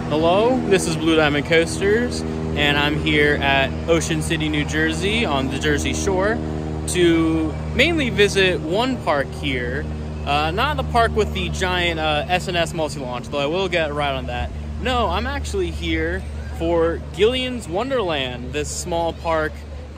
Hello, this is Blue Diamond Coasters, and I'm here at Ocean City, New Jersey on the Jersey Shore to mainly visit one park here. Not the park with the giant S&S multi-launch, though I will get right on that. No, I'm actually here for Gillian's Wonderland, this small park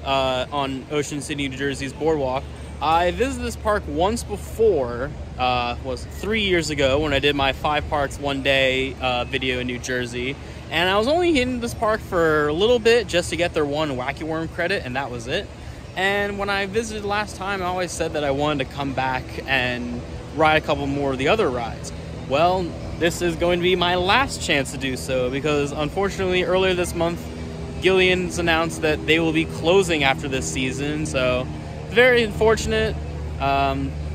on Ocean City, New Jersey's Boardwalk. I visited this park once before, was 3 years ago when I did my 5 parks 1 day video in New Jersey. And I was only in this park for a little bit just to get their one Wacky Worm credit, and that was it. And when I visited last time, I always said that I wanted to come back and ride a couple more of the other rides. Well, this is going to be my last chance to do so, because unfortunately earlier this month, Gillian's announced that they will be closing after this season, so very unfortunate.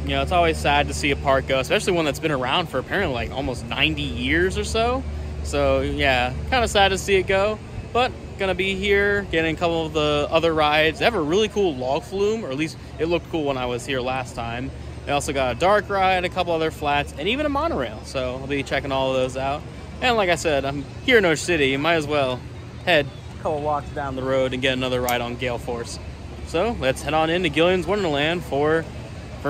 You know, it's always sad to see a park go, especially one that's been around for apparently like almost 90 years or so. So yeah, kind of sad to see it go, but gonna be here getting a couple of the other rides. They have a really cool log flume, or at least it looked cool when I was here last time. They also got a dark ride, a couple other flats, and even a monorail. So I'll be checking all of those out. And like I said, I'm here in Ocean City. Might as well head a couple walks down the road and get another ride on Galeforce. So let's head on into Gillian's Wonderland for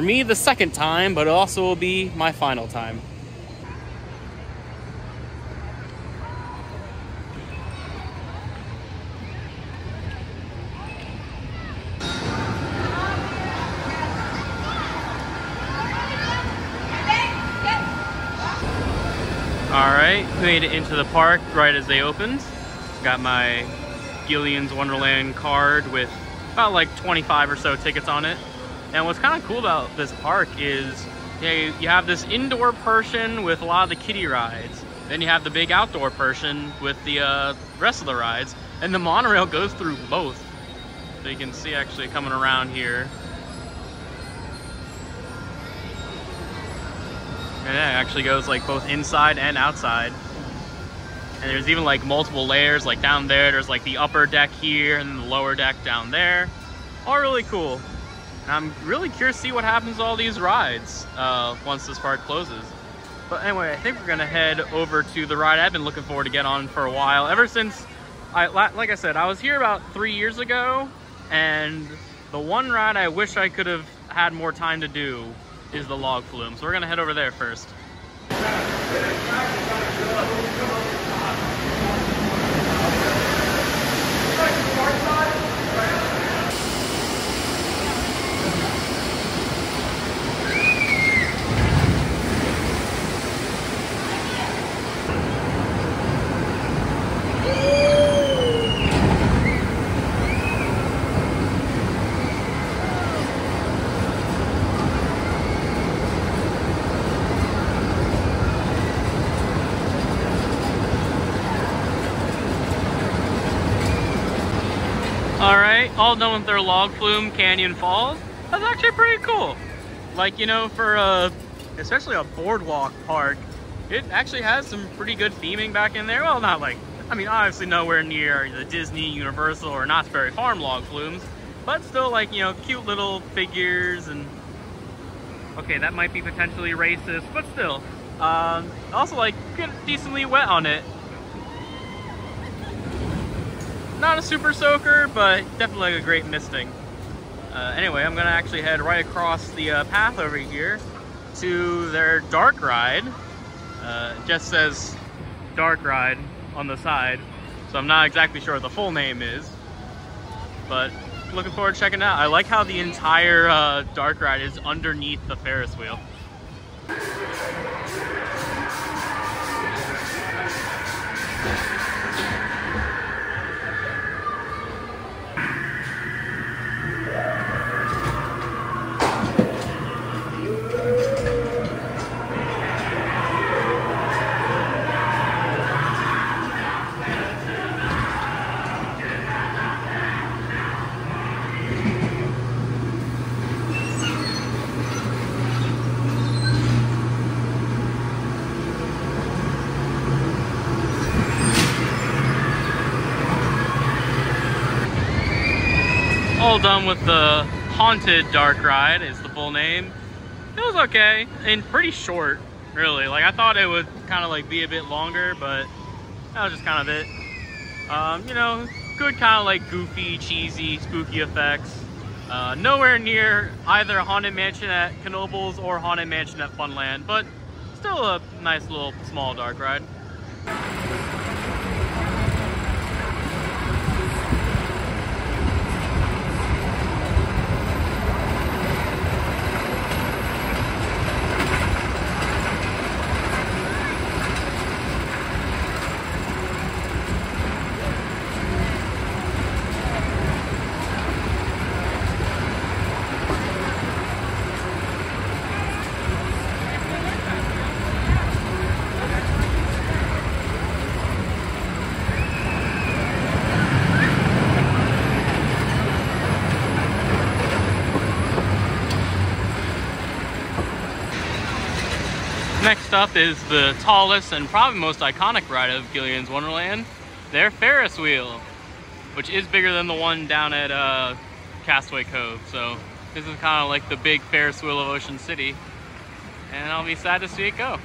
me, the second time, but it also will be my final time. Alright, made it into the park right as they opened. Got my Gillian's Wonderland card with about like 25 or so tickets on it. And what's kind of cool about this park is you have this indoor portion with a lot of the kiddie rides. Then you have the big outdoor portion with the rest of the rides. And the monorail goes through both. So you can see actually coming around here. And it actually goes like both inside and outside. And there's even like multiple layers, like down there's like the upper deck here and then the lower deck down there. All really cool. And I'm really curious to see what happens to all these rides once this park closes. But anyway, I think we're gonna head over to the ride I've been looking forward to get on for a while. Ever since, like I said, I was here about 3 years ago, and the one ride I wish I could have had more time to do is the log flume. So we're gonna head over there first. Alright, all done with their log flume, Canyon Falls. That's actually pretty cool. Like, you know, for especially a boardwalk park, it actually has some pretty good theming back in there. Well, not like, I mean, obviously nowhere near the Disney, Universal, or Knott's Berry Farm log flumes, but still, like, you know, cute little figures. And okay, that might be potentially racist, but still. Also, like, get decently wet on it. Not a super soaker, but definitely like a great misting. Anyway, I'm gonna actually head right across the path over here to their dark ride. It just says dark ride on the side, so I'm not exactly sure what the full name is, but looking forward to checking it out. I like how the entire dark ride is underneath the Ferris wheel. All done with the Haunted Dark Ride is the full name. It was okay and pretty short, really. Like, I thought it would kind of like be a bit longer, but that was just kind of it. You know, good kind of like goofy, cheesy, spooky effects. Nowhere near either Haunted Mansion at Knoebels or Haunted Mansion at Funland, but still a nice little small dark ride. Next up is the tallest and probably most iconic ride of Gillian's Wonderland, their Ferris Wheel, which is bigger than the one down at Castaway Cove. So this is kind of like the big Ferris Wheel of Ocean City, and I'll be sad to see it go.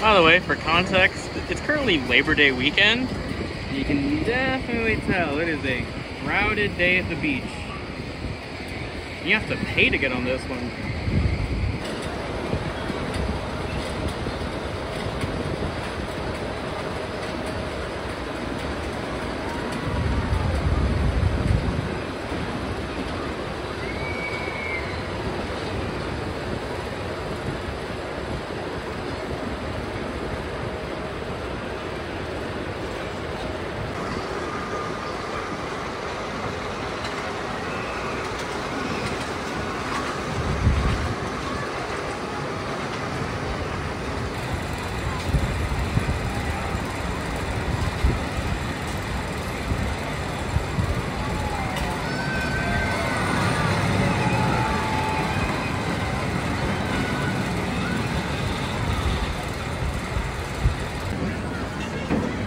By the way, for context, it's currently Labor Day weekend. You can definitely tell it is a crowded day at the beach. You have to pay to get on this one.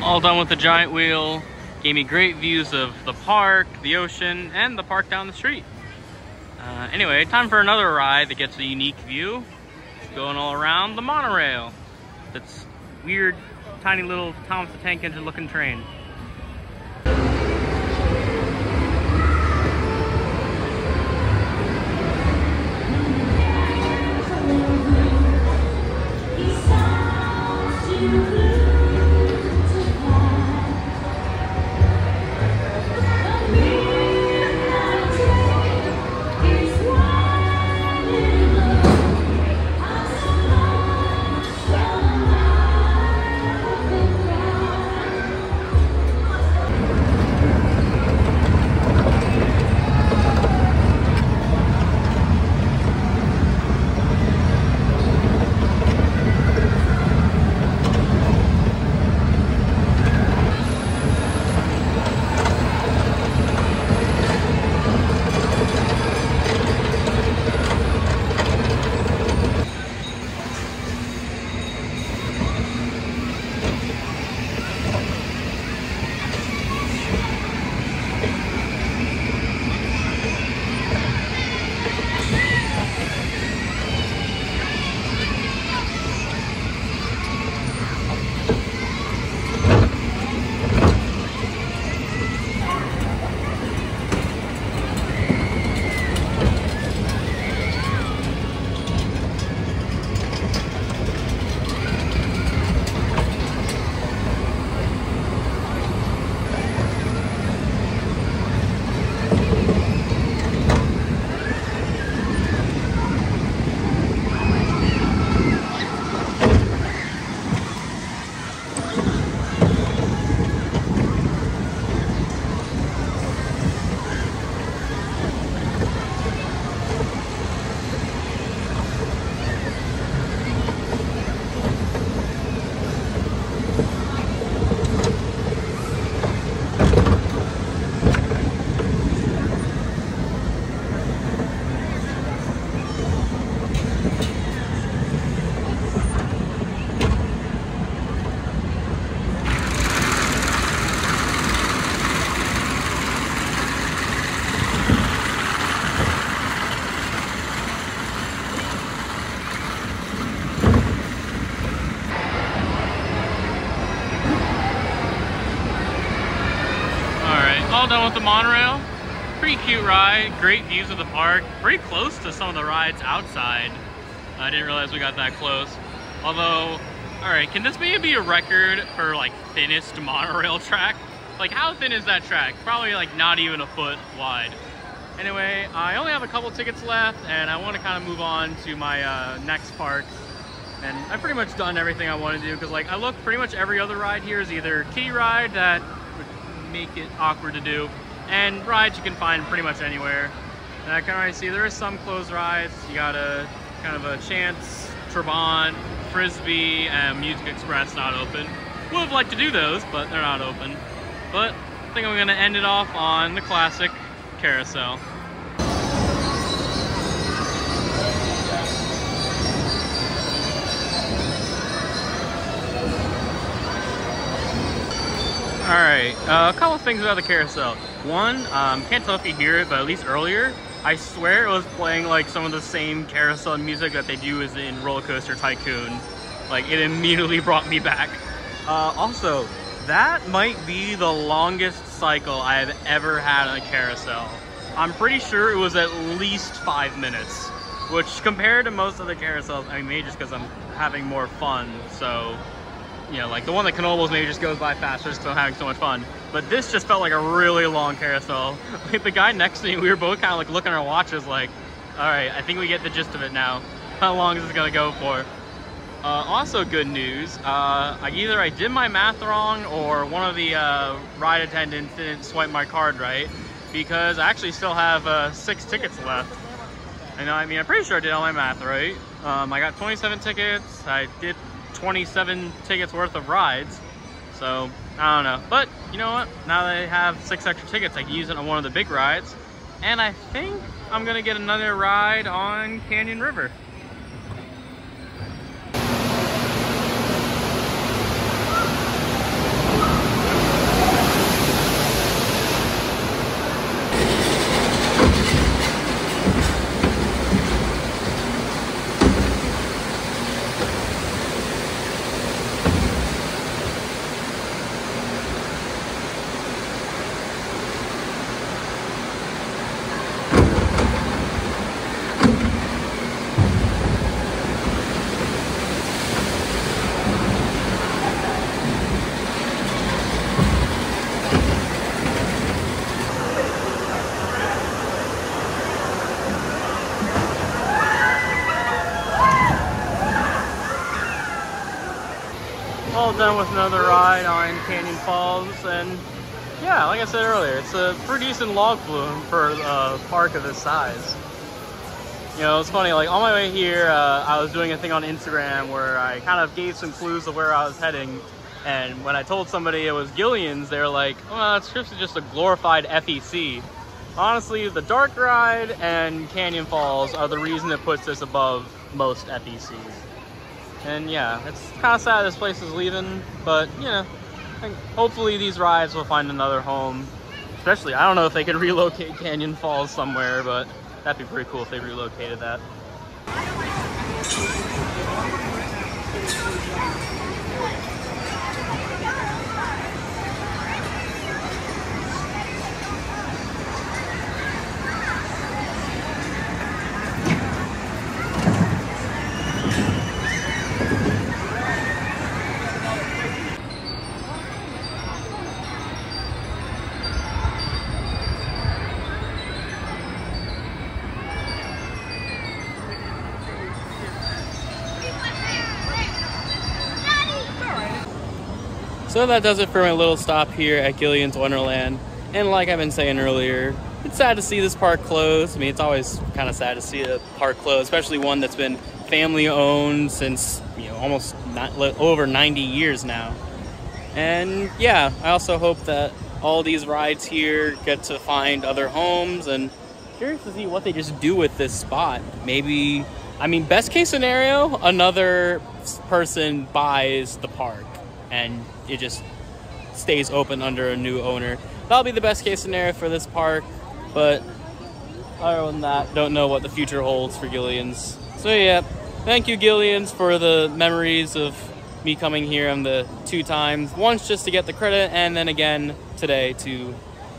All done with the giant wheel. Gave me great views of the park, the ocean, and the park down the street. Anyway, time for another ride that gets a unique view. Going all around the monorail. That's weird, tiny little Thomas the Tank Engine looking train. done with the monorail. Pretty cute ride, great views of the park, pretty close to some of the rides outside. I didn't realize we got that close. Although, alright, can this maybe be a record for like thinnest monorail track? Like how thin is that track? Probably like not even a foot wide. Anyway, I only have a couple tickets left and I want to kind of move on to my next park. And I've pretty much done everything I want to do because like I looked, pretty much every other ride here is either kiddie ride that would make it awkward to do, and rides you can find pretty much anywhere. And I can already see there are some closed rides. You got a kind of a Chance, Trabant, Frisbee, and Music Express not open. Would have liked to do those, but they're not open. But I think I'm going to end it off on the classic carousel. Alright, a couple things about the carousel. One, can't tell if you hear it, but at least earlier, I swear it was playing like some of the same carousel music that they do as in Roller Coaster Tycoon. Like, it immediately brought me back. Also, that might be the longest cycle I have ever had on a carousel. I'm pretty sure it was at least 5 minutes, which compared to most other carousels, I mean, maybe just because I'm having more fun, so, you know, like the one that Knoebels maybe just goes by faster just because I'm having so much fun. But this just felt like a really long carousel. Like the guy next to me, we were both kind of like looking at our watches like, all right, I think we get the gist of it now. How long is this gonna go for? Also good news, either I did my math wrong or one of the ride attendants didn't swipe my card right, because I actually still have 6 tickets left. And I mean, I'm pretty sure I did all my math right. I got 27 tickets, I did 27 tickets worth of rides, so I don't know. But you know what, now that I have 6 extra tickets, I can use it on one of the big rides, and I think I'm gonna get another ride on Canyon River. All done with another ride on Canyon Falls, and yeah, like I said earlier, it's a pretty decent log flume for a park of this size. You know, it's funny, like on my way here, I was doing a thing on Instagram where I kind of gave some clues of where I was heading, and when I told somebody it was Gillian's, they were like, well, it's just a glorified FEC. Honestly, the dark ride and Canyon Falls are the reason it puts this above most FECs. And yeah, it's kind of sad this place is leaving, but you know, hopefully these rides will find another home. Especially, I don't know if they could relocate Canyon Falls somewhere, but that'd be pretty cool if they relocated that. So that does it for my little stop here at Gillian's Wonderland. And like I've been saying earlier, it's sad to see this park close. I mean, it's always kind of sad to see a park close, especially one that's been family owned since, you know, almost over 90 years now. And yeah, I also hope that all these rides here get to find other homes, and curious to see what they just do with this spot. Maybe, I mean, best case scenario, another person buys the park and it just stays open under a new owner. That'll be the best case scenario for this park, but other than that, don't know what the future holds for Gillian's. So yeah, thank you Gillian's for the memories of me coming here on the 2 times. Once just to get the credit, and then again today to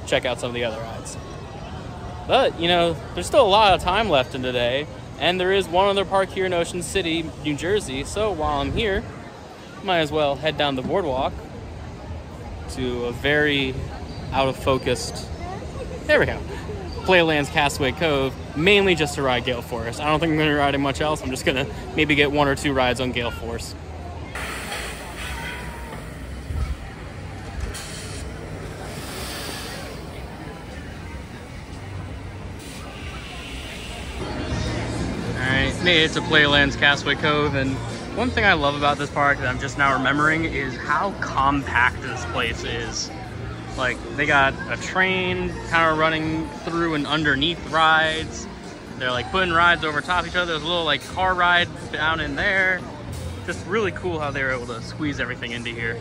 check out some of the other rides. But, you know, there's still a lot of time left in today, and there is one other park here in Ocean City, New Jersey, so while I'm here, might as well head down the boardwalk to a very out-of-focused, there we go, Playland's Castaway Cove, mainly just to ride Galeforce. I don't think I'm going to ride much else. I'm just going to maybe get 1 or 2 rides on Galeforce. Alright, made it to Playland's Castaway Cove, and one thing I love about this park that I'm just now remembering is how compact this place is. Like, they got a train kind of running through and underneath rides. They're like putting rides over top of each other. There's a little like car ride down in there. Just really cool how they were able to squeeze everything into here.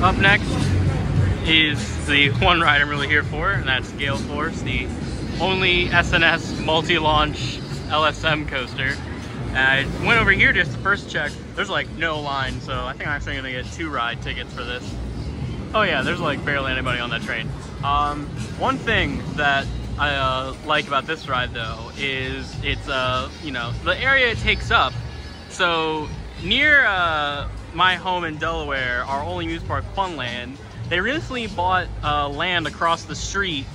Up next is the one ride I'm really here for, and that's Galeforce, the only SNS multi-launch LSM coaster. I went over here just to first check. There's like no line, so I think I'm actually gonna get 2 ride tickets for this. Oh yeah, there's like barely anybody on that train. One thing that I like about this ride though is it's you know, the area it takes up. So near my home in Delaware, our only amusement park, Funland, they recently bought land across the street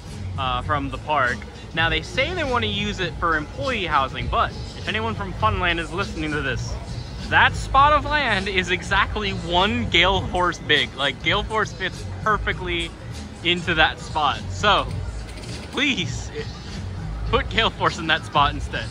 from the park. Now they say they want to use it for employee housing, but if anyone from Funland is listening to this, that spot of land is exactly 1 Galeforce big. Like, Galeforce fits perfectly into that spot. So please put Galeforce in that spot instead.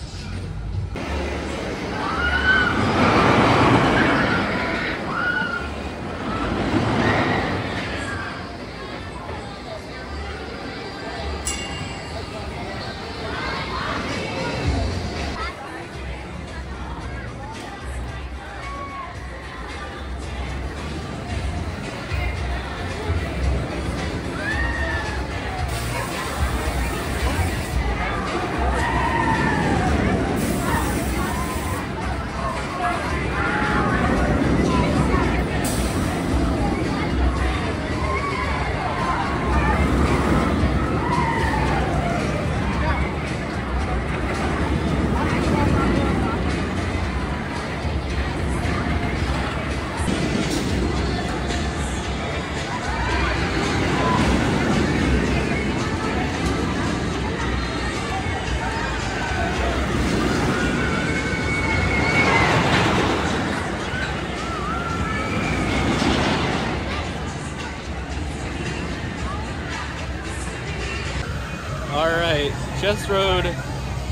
Alright, just rode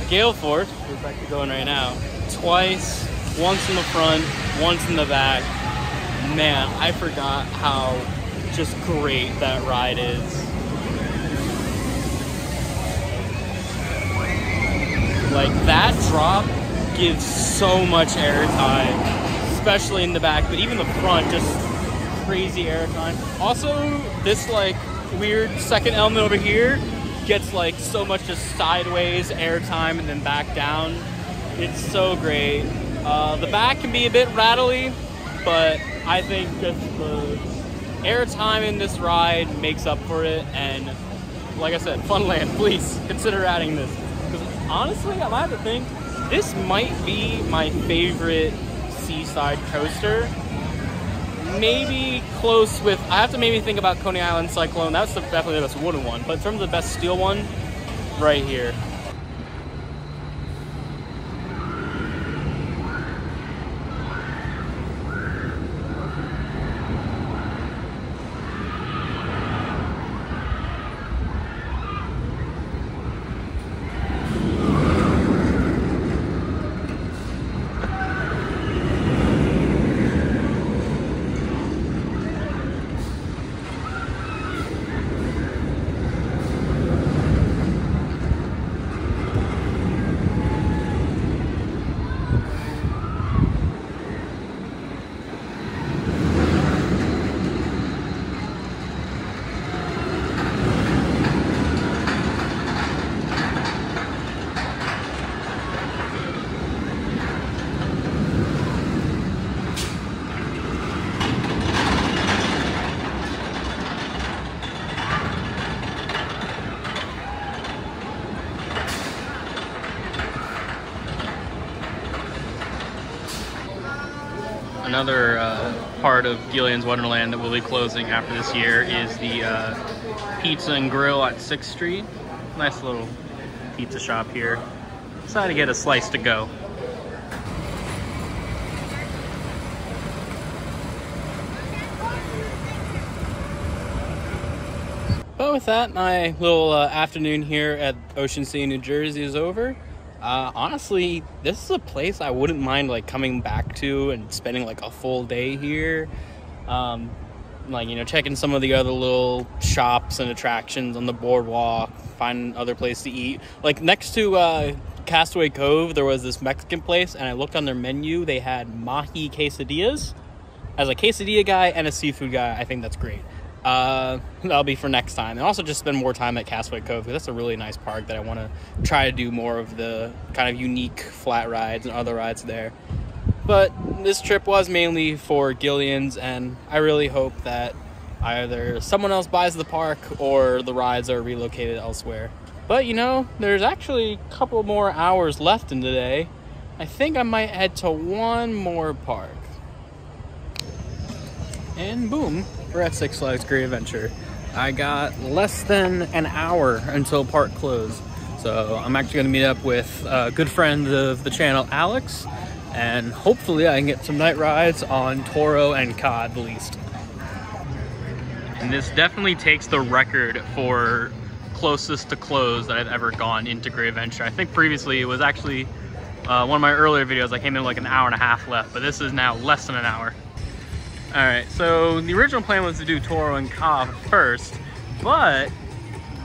Galeforce, which is actually going right now, twice, once in the front, once in the back. Man, I forgot how just great that ride is. Like, that drop gives so much airtime, especially in the back, but even the front, just crazy airtime. Also, this like weird second element over here gets like so much just sideways airtime and then back down. It's so great. The back can be a bit rattly, but I think just the airtime in this ride makes up for it. And like I said, Funland, please consider adding this. Because honestly, I might have to think, this might be my favorite seaside coaster. Maybe close with, I have to maybe think about Coney Island Cyclone. That's definitely the best wooden one, but in terms of the best steel one, right here. Another part of Gillian's Wonderland that will be closing after this year is the Pizza and Grill at 6th Street. Nice little pizza shop here. Decided to get a slice to go. But with that, my little afternoon here at Ocean City, New Jersey is over. Honestly, this is a place I wouldn't mind like coming back to and spending like a full day here. Like, you know, checking some of the other little shops and attractions on the boardwalk, find other place to eat. Like next to Castaway Cove, there was this Mexican place, and I looked on their menu. They had mahi quesadillas. As a quesadilla guy and a seafood guy, I think that's great. That'll be for next time. And also just spend more time at Castaway Cove, because that's a really nice park that I want to try to do more of the kind of unique flat rides and other rides there. But this trip was mainly for Gillian's, and I really hope that either someone else buys the park or the rides are relocated elsewhere. But you know, there's actually a couple more hours left in the day. I think I might head to one more park. And boom, we're at Six Flags Great Adventure. I got less than an hour until park close. So I'm actually gonna meet up with a good friend of the channel, Alex, and hopefully I can get some night rides on Toro and Ka at the least. And this definitely takes the record for closest to close that I've ever gone into Great Adventure. I think previously it was actually one of my earlier videos, I came in like an hour and a half left, but this is now less than an hour. All right, so the original plan was to do Toro and Ka first, but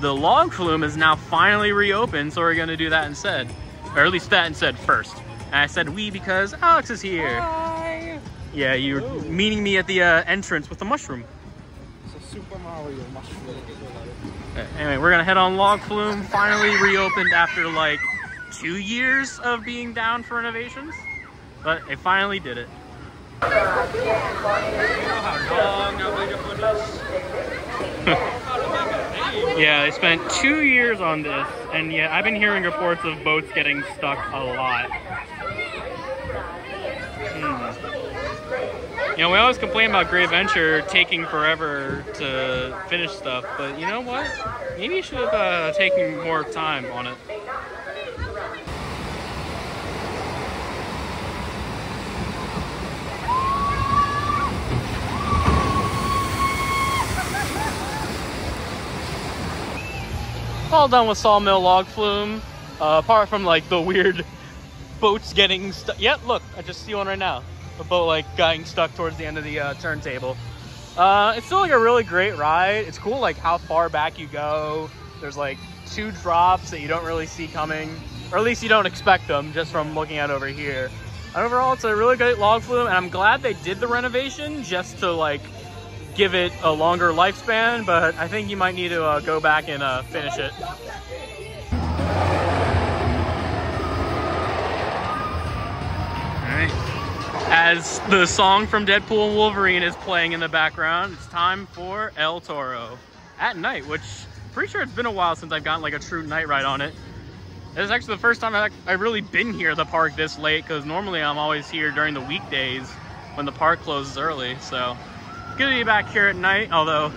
the log flume is now finally reopened, so we're gonna do that instead. Or at least that instead first. And I said we because Alex is here. Hi. Yeah, you were meeting me at the entrance with the mushroom. It's a Super Mario mushroom. Anyway, we're gonna head on log flume, finally reopened after like 2 years of being down for renovations. But they finally did it. You know how long nobody put this? Yeah, they spent 2 years on this, and yeah, I've been hearing reports of boats getting stuck a lot. You know, we always complain about Great Adventure taking forever to finish stuff, but you know what? Maybe you should have taken more time on it. All done with Sawmill Log Flume, apart from like the weird boats getting stuck. Yep, look, I just see one right now. A boat like getting stuck towards the end of the turntable. It's still like a really great ride. It's cool like how far back you go. There's like 2 drops that you don't really see coming, or at least you don't expect them just from looking at over here. And overall, it's a really great log flume, and I'm glad they did the renovation just to like give it a longer lifespan, but I think you might need to go back and finish it. Alright. As the song from Deadpool and Wolverine is playing in the background, it's time for El Toro at night, which I'm pretty sure it's been a while since I've gotten like a true night ride on it. This is actually the first time I've really been here at the park this late, because normally I'm always here during the weekdays when the park closes early, so good to be back here at night, although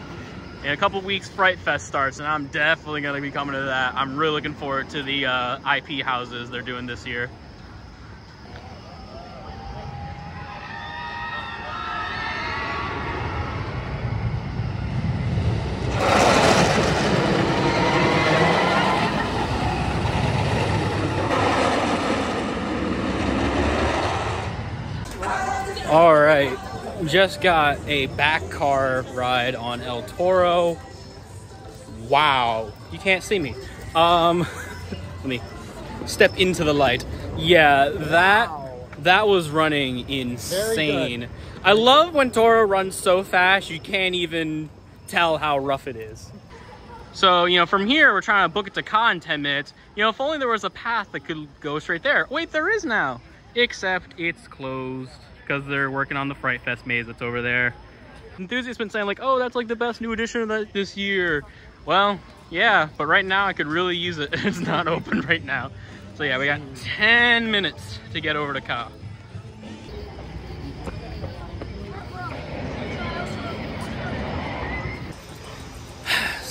in a couple weeks Fright Fest starts, and I'm definitely going to be coming to that. I'm really looking forward to the IP houses they're doing this year. All right. Just got a back car ride on El Toro. Wow, you can't see me. Let me step into the light. Yeah, that was running insane. I love when Toro runs so fast you can't even tell how rough it is. So, you know, from here we're trying to book it to Ka in 10 minutes. You know, if only there was a path that could go straight there. Wait, there is now. Except it's closed, because they're working on the Fright Fest maze that's over there. Enthusiasts been saying like, oh, that's like the best new addition of this year. Well, yeah, but right now I could really use it. It's not open right now. So yeah, we got 10 minutes to get over to Ka.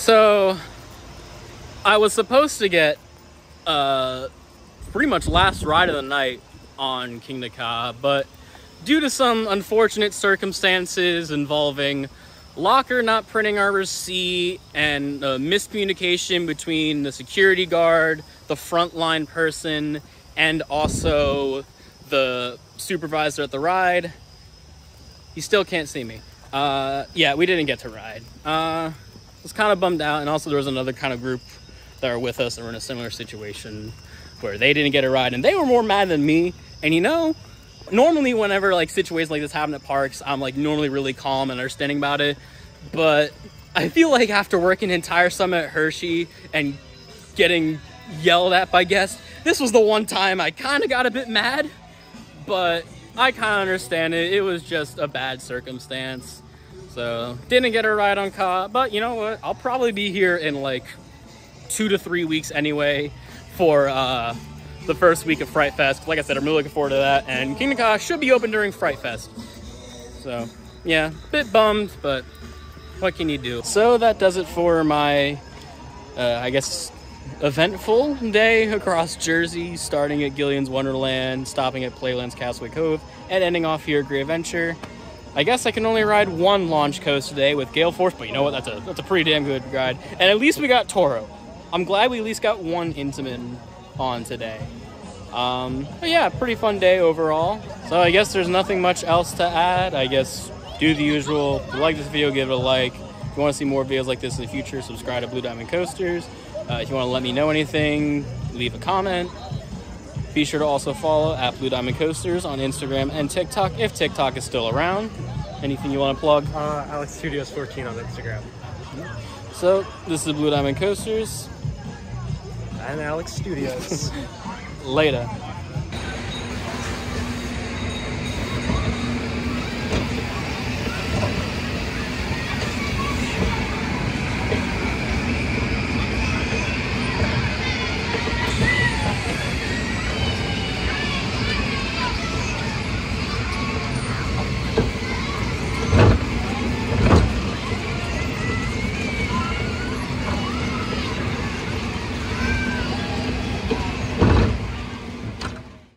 So, I was supposed to get pretty much last ride of the night on Kingda Ka, but due to some unfortunate circumstances involving locker not printing our receipt and miscommunication between the security guard, the frontline person, and also the supervisor at the ride, he still can't see me. Yeah, we didn't get to ride. Was kind of bummed out, and also there was another kind of group that were with us that were in a similar situation where they didn't get a ride, and they were more mad than me. And you know, normally whenever like situations like this happen at parks, I'm like normally really calm and understanding about it, but I feel like after working an entire summer at Hershey and getting yelled at by guests, this was the one time I kind of got a bit mad, but I kind of understand it. It was just a bad circumstance. So, didn't get a ride on Ka, but you know what? I'll probably be here in like 2 to 3 weeks anyway for the first week of Fright Fest. Like I said, I'm really looking forward to that, and Kingda Ka should be open during Fright Fest. So, yeah, bit bummed, but what can you do? So that does it for my, I guess, eventful day across Jersey, starting at Gillian's Wonderland, stopping at Playland's Castaway Cove, and ending off here at GrAdv. I guess I can only ride one launch coast today with Galeforce, but you know what? That's a pretty damn good ride. And at least we got Toro. I'm glad we at least got one Intamin on today. But yeah, pretty fun day overall. So I guess there's nothing much else to add. I guess do the usual. If you like this video, give it a like. If you want to see more videos like this in the future, subscribe to Blue Diamond Coasters. If you want to let me know anything, leave a comment. Be sure to also follow at Blue Diamond Coasters on Instagram and TikTok, if TikTok is still around. Anything you want to plug? Alex Studios 14 on Instagram. So, this is Blue Diamond Coasters. And Alex Studios. Later.